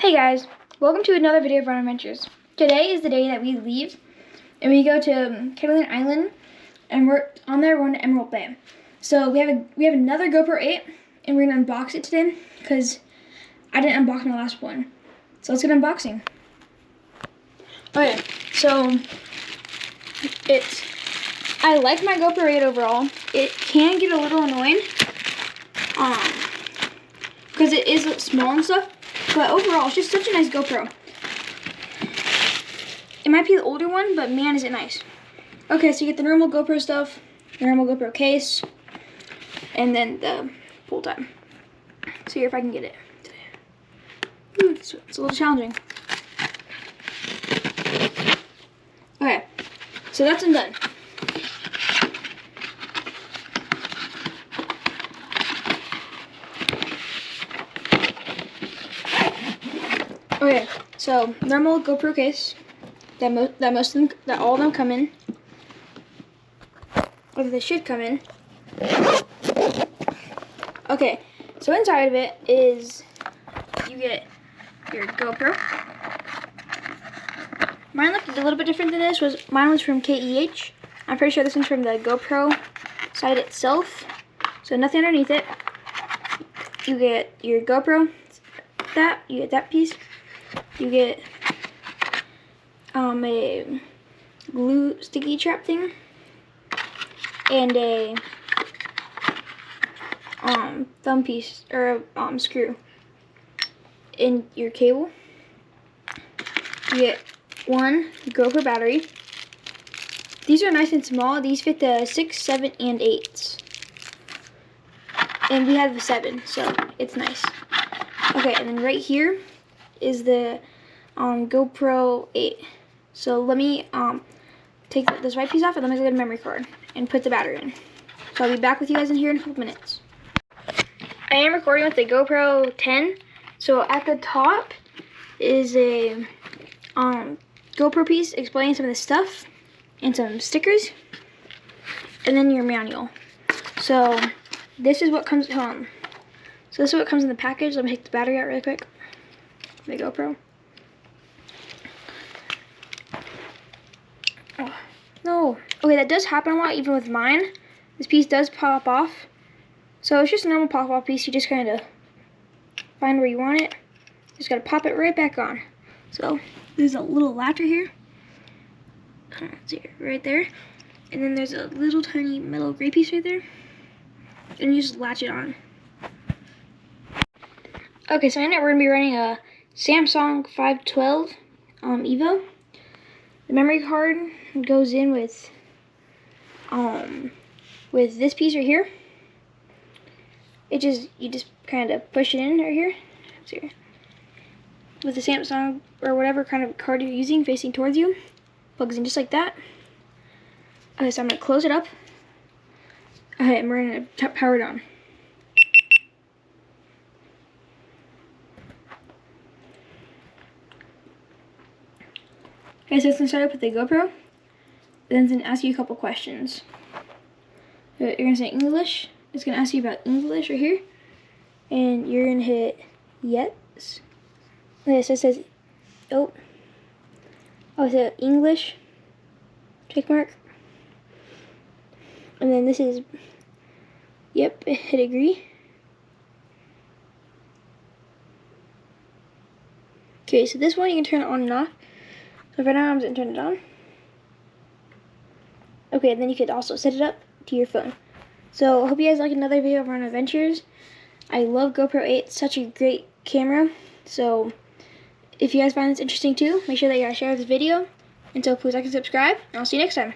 Hey guys, welcome to another video of our adventures. Today is the day that we leave and we go to Catalina Island, and we're on there. We're going to Emerald Bay. So we have another GoPro 8 and we're gonna unbox it today because I didn't unbox my last one. So let's get unboxing. Okay, so I like my GoPro 8 overall. It can get a little annoying because it is small and stuff. But overall, it's just such a nice GoPro. It might be the older one, but man, is it nice. Okay, so you get the normal GoPro stuff, the normal GoPro case, and then the pull tab. See here if I can get it today. It's a little challenging. Okay, so that's done. Okay, so normal GoPro case that all of them come in, or they should come in. Okay, so inside of it is you get your GoPro. Mine looked a little bit different than this. Mine was from KEH. I'm pretty sure this one's from the GoPro site itself. So nothing underneath it. You get your GoPro. You get that piece. You get a glue sticky trap thing and a thumb piece or a screw in your cable. You get one GoPro battery. These are nice and small. These fit the 6, 7, and 8s. And we have the 7, so it's nice. Okay, and then right here is the GoPro 8. So let me take this white piece off and let me go get a memory card and put the battery in. So I'll be back with you guys in here in a couple minutes. I am recording with the GoPro 10. So at the top is a GoPro piece explaining some of the stuff and some stickers, and then your manual. So this is what comes home. So this is what comes in the package. Let me take the battery out really quick. The GoPro. Oh, no. Okay, that does happen a lot, even with mine. This piece does pop off. So it's just a normal pop-off piece. You just kind of find where you want it. Just got to pop it right back on. So there's a little latcher here. Let's see, right there. And then there's a little tiny metal gray piece right there. And you just latch it on. Okay, so in it we're going to be running a Samsung 512 Evo. The memory card goes in with this piece right here. You just kind of push it in right here. See, with the Samsung or whatever kind of card you're using facing towards you, plugs in just like that. Okay, so I'm going to close it up. Okay, and we're going to power it on. Okay, so it's going to start up with the GoPro. Then it's going to ask you a couple questions. So you're going to say English. It's going to ask you about English right here. And you're going to hit yes. Okay, so it says, oh, so English, check mark. And then this is, yep, hit agree. Okay, so this one you can turn it on and off. So for now I'm just going to turn it on. Okay, and then you could also set it up to your phone. So I hope you guys like another video of our adventures. I love GoPro 8, it's such a great camera. So if you guys find this interesting too, make sure that you guys share this video. And so please like and subscribe, and I'll see you next time.